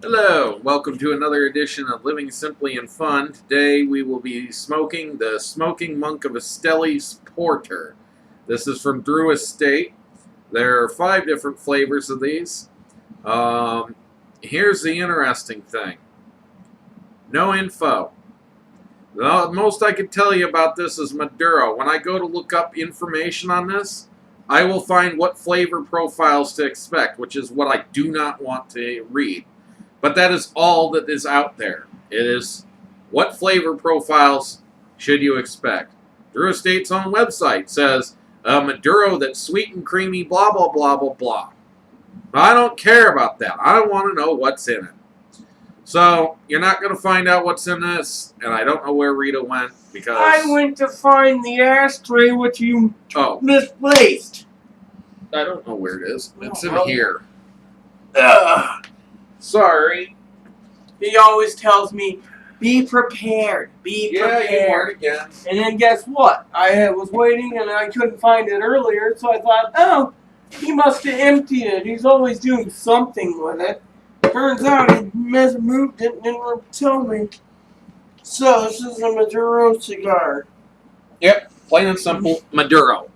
Hello, welcome to another edition of Living Simply and Fun. Today we will be smoking the Smoking Monk of Estelli's Porter. This is from Drew Estate. There are 5 different flavors of these. Here's the interesting thing. No info. The most I can tell you about this is Maduro. When I go to look up information on this, I will find what flavor profiles to expect, which is what I do not want to read. But that is all that is out there. It is what flavor profiles should you expect. Drew Estate's own website says Maduro that's sweet and creamy, blah, blah, blah, blah, blah. I don't care about that. I want to know what's in it. So, you're not going to find out what's in this, and I don't know where Rita went, because... I went to find the ashtray which you misplaced. I don't know where it is. It's in well. here. Ugh. Sorry. He always tells me, be prepared, be prepared. Yeah, you are again. And then guess what? I was waiting and I couldn't find it earlier, so I thought, oh, he must have emptied it. He's always doing something with it. Turns out he moved it and didn't tell me. So, this is a Maduro cigar. Yep, plain and simple, Maduro.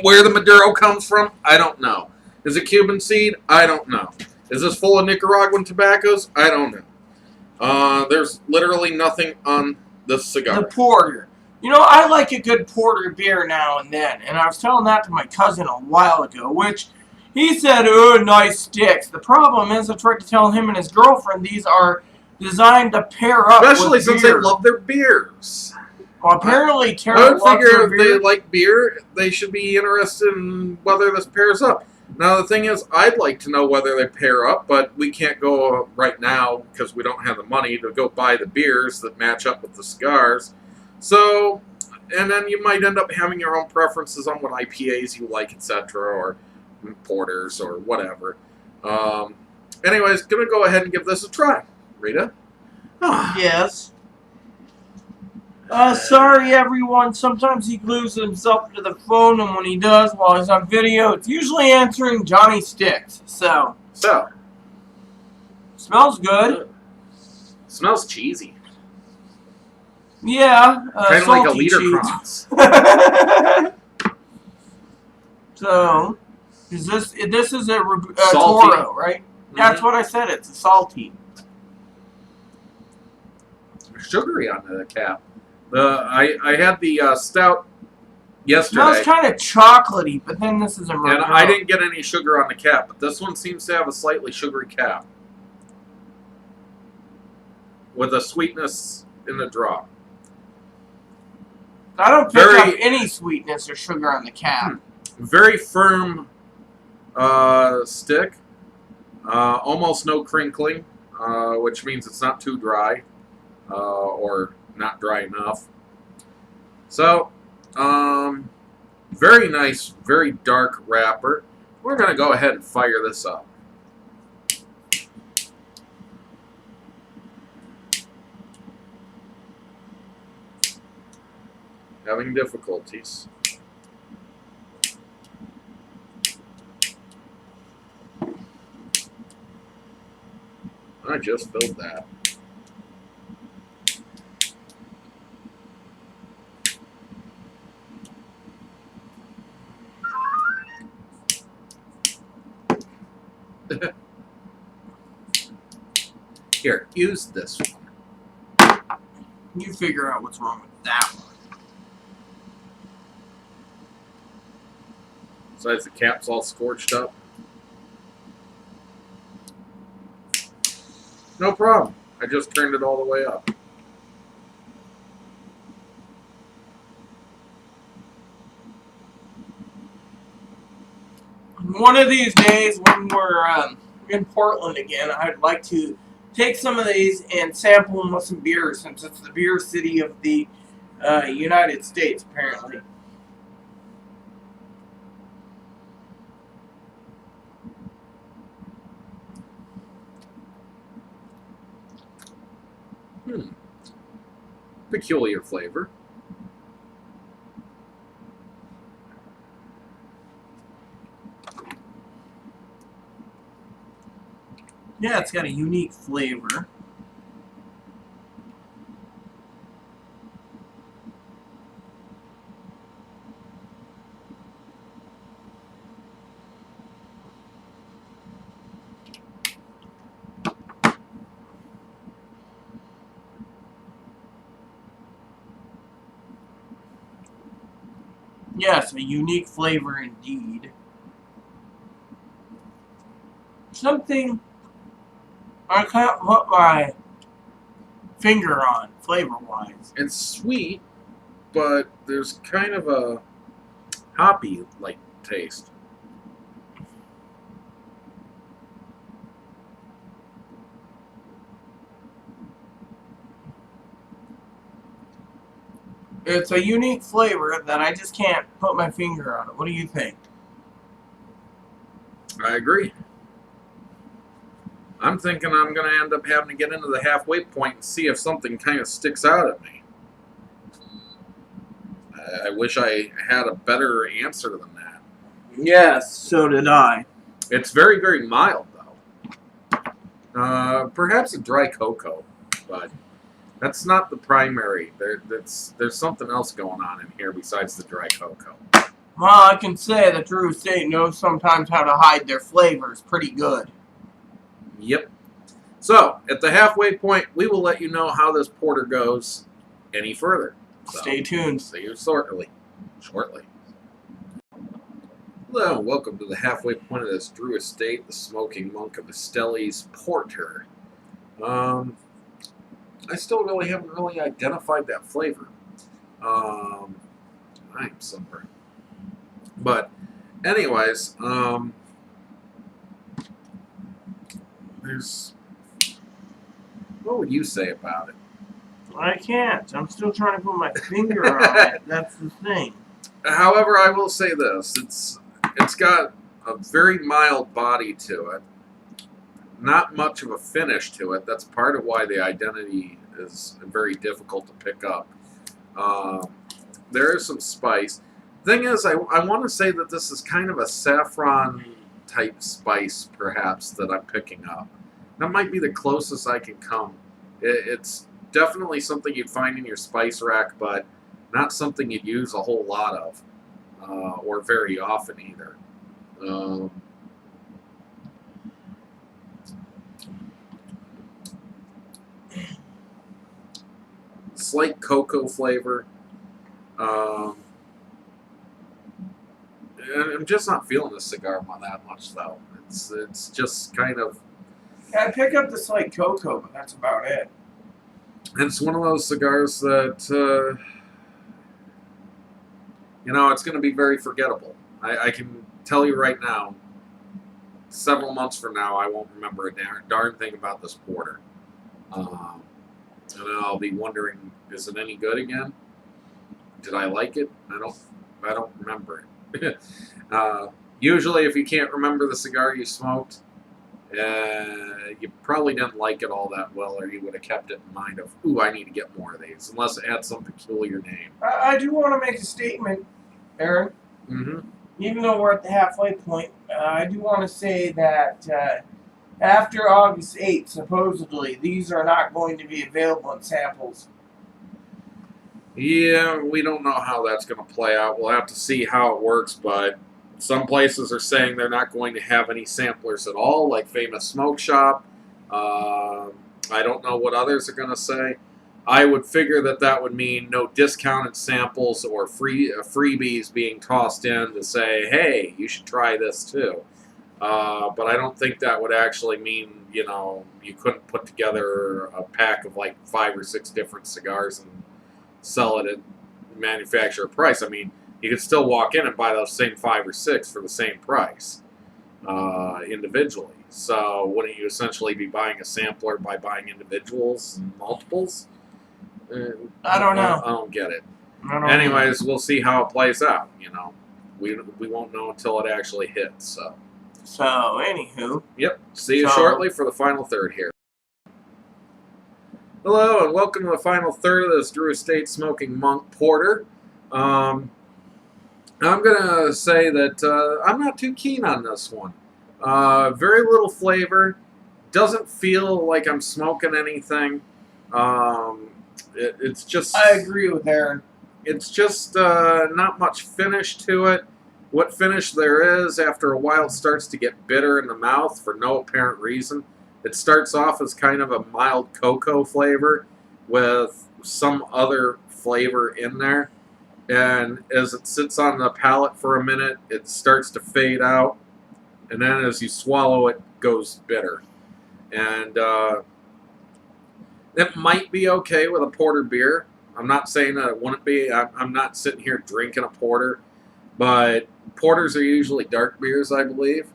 Where the Maduro comes from, I don't know. Is it Cuban seed? I don't know. Is this full of Nicaraguan tobaccos? I don't know. There's literally nothing on this cigar. The porter. You know, I like a good porter beer now and then. And I was telling that to my cousin a while ago, which he said, oh, nice sticks. The problem is I tried to tell him and his girlfriend these are designed to pair up Especially with since beer. they love their beers. Well, apparently Tara I would loves figure her if beer. they like beer, they should be interested in whether this pairs up. Now, the thing is, I'd like to know whether they pair up, but we can't go right now because we don't have the money to go buy the beers that match up with the cigars. So, and then you might end up having your own preferences on what IPAs you like, etc., or porters, or whatever. Anyways, gonna go ahead and give this a try. Rita? Yes. Sorry, everyone. Sometimes he glues himself to the phone, and when he does, while he's on video, it's usually answering Johnny Sticks. So. Smells good. Smells cheesy. Yeah. Kind of like a liter cross. So, is this is a Salty. Toro, right? That's what I said. It's a salty. Sugary on the cap. I had the stout yesterday. Smells kind of chocolatey, but then this is a and I didn't get any sugar on the cap, but this one seems to have a slightly sugary cap with a sweetness in the draw. I don't pick up any sweetness or sugar on the cap. Very firm stick. Almost no crinkling, which means it's not too dry or not dry enough. So, very nice, very dark wrapper. We're going to go ahead and fire this up. Having difficulties. I just filled that. Here, use this one. You figure out what's wrong with that one. Besides, the cap's all scorched up. No problem. I just turned it all the way up. One of these days when we're in Portland again, I'd like to take some of these and sample them with some beer, since it's the beer city of the United States, apparently. Peculiar flavor. Yeah, it's got a unique flavor. Yes, a unique flavor indeed. Something I can't put my finger on, flavor-wise. It's sweet, but there's kind of a hoppy-like taste. It's a unique flavor that I just can't put my finger on it. What do you think? I agree. I'm thinking I'm going to end up having to get into the halfway point and see if something kind of sticks out at me. I wish I had a better answer than that. Yes, so did I. It's very, very mild, though. Perhaps a dry cocoa, but that's not the primary. There's something else going on in here besides the dry cocoa. Well, I can say that Drew Estate knows sometimes how to hide their flavors pretty good. Yep. So, at the halfway point, we will let you know how this porter goes any further. So, Stay tuned. see you shortly. Hello, and welcome to the halfway point of this Drew Estate, the Smoking Monk of Estelli's Porter. I still really haven't identified that flavor. I'm somewhere. But, anyways, what would you say about it? I can't. I'm still trying to put my finger on it. That's the thing. However, I will say this: it's got a very mild body to it, not much of a finish to it. That's part of why the identity is very difficult to pick up. There is some spice. Thing is, I want to say that this is kind of a saffron type spice, perhaps, that I'm picking up. That might be the closest I can come. It's definitely something you'd find in your spice rack, but not something you'd use a whole lot of, or very often either. Slight cocoa flavor. And I'm just not feeling this cigar that much, though. It's just kind of... I pick up the slight cocoa, but that's about it. It's one of those cigars that, it's going to be very forgettable. I can tell you right now, several months from now, I won't remember a darn thing about this porter. And I'll be wondering, is it any good again? Did I like it? I don't remember it. Usually, if you can't remember the cigar you smoked, you probably didn't like it all that well, or you would have kept it in mind of, ooh, I need to get more of these, unless it had some peculiar name. I do want to make a statement, Aaron. Mm-hmm. Even though we're at the halfway point, I do want to say that after August 8th, supposedly, these are not going to be available in samples. Yeah, we don't know how that's going to play out. We'll have to see how it works, but some places are saying they're not going to have any samplers at all, like Famous Smoke Shop. I don't know what others are going to say. I would figure that would mean no discounted samples or freebies being tossed in to say, hey, you should try this too. But I don't think that would actually mean, you couldn't put together a pack of like 5 or 6 different cigars and sell it at manufacturer price. I mean, you could still walk in and buy those same 5 or 6 for the same price individually. So wouldn't you essentially be buying a sampler by buying individuals and multiples? I don't know. I don't get it. Anyways, we'll see how it plays out. We won't know until it actually hits. So anywho. Yep. See you shortly for the final third here. Hello, and welcome to the final third of this Drew Estate Smoking Monk Porter. I'm going to say that I'm not too keen on this one. Very little flavor, doesn't feel like I'm smoking anything. It's just... I agree with Aaron. It's just not much finish to it. What finish there is, after a while, it starts to get bitter in the mouth for no apparent reason. It starts off as kind of a mild cocoa flavor with some other flavor in there. And as it sits on the palate for a minute, it starts to fade out. And then as you swallow it, goes bitter. And it might be okay with a porter beer. I'm not saying that it wouldn't be. I'm not sitting here drinking a porter. But porters are usually dark beers, I believe.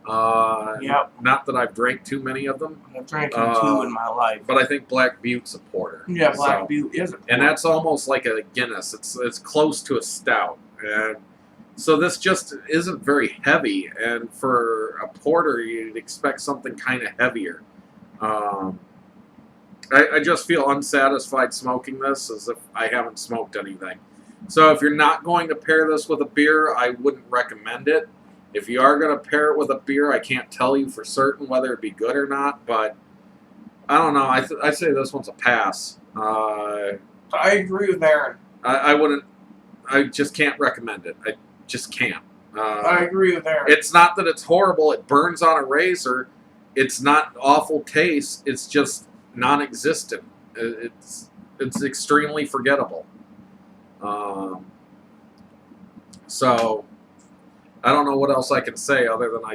Yep. Not that I've drank too many of them. I've drank 2 in my life. But I think Black Butte's a porter. Yeah, Black Butte is a porter. And that's almost like a Guinness. It's close to a stout. And so this just isn't very heavy. And for a porter, you'd expect something kind of heavier. I just feel unsatisfied smoking this as if I haven't smoked anything. So if you're not going to pair this with a beer, I wouldn't recommend it. If you are going to pair it with a beer, I can't tell you for certain whether it'd be good or not, but I don't know. I say this one's a pass. I agree with Aaron. I wouldn't. I just can't recommend it. I just can't. I agree with Aaron. It's not that it's horrible. It burns on a razor. It's not awful taste. It's just non-existent. It's extremely forgettable. So I don't know what else I can say other than I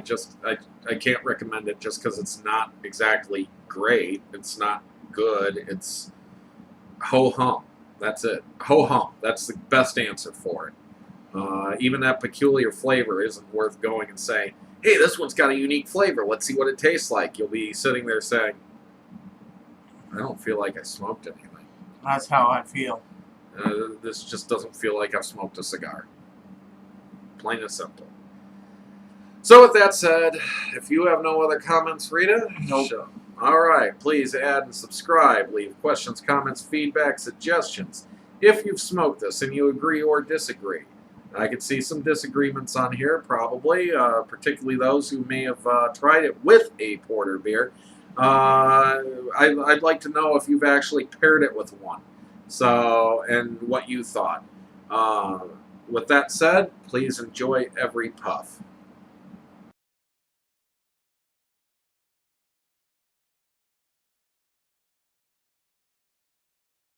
can't recommend it just because it's not exactly great. It's not good. It's ho-hum. That's it. Ho-hum. That's the best answer for it. Even that peculiar flavor isn't worth going and saying, hey, this one's got a unique flavor. Let's see what it tastes like. You'll be sitting there saying, I don't feel like I smoked anything. That's how I feel. This just doesn't feel like I've smoked a cigar. Plain and simple. So with that said, if you have no other comments, Rita? Nope. Sure. All right. Please add and subscribe. Leave questions, comments, feedback, suggestions. If you've smoked this and you agree or disagree. I could see some disagreements on here, probably, particularly those who may have tried it with a porter beer. I'd like to know if you've actually paired it with one. So, and what you thought. With that said, please enjoy every puff.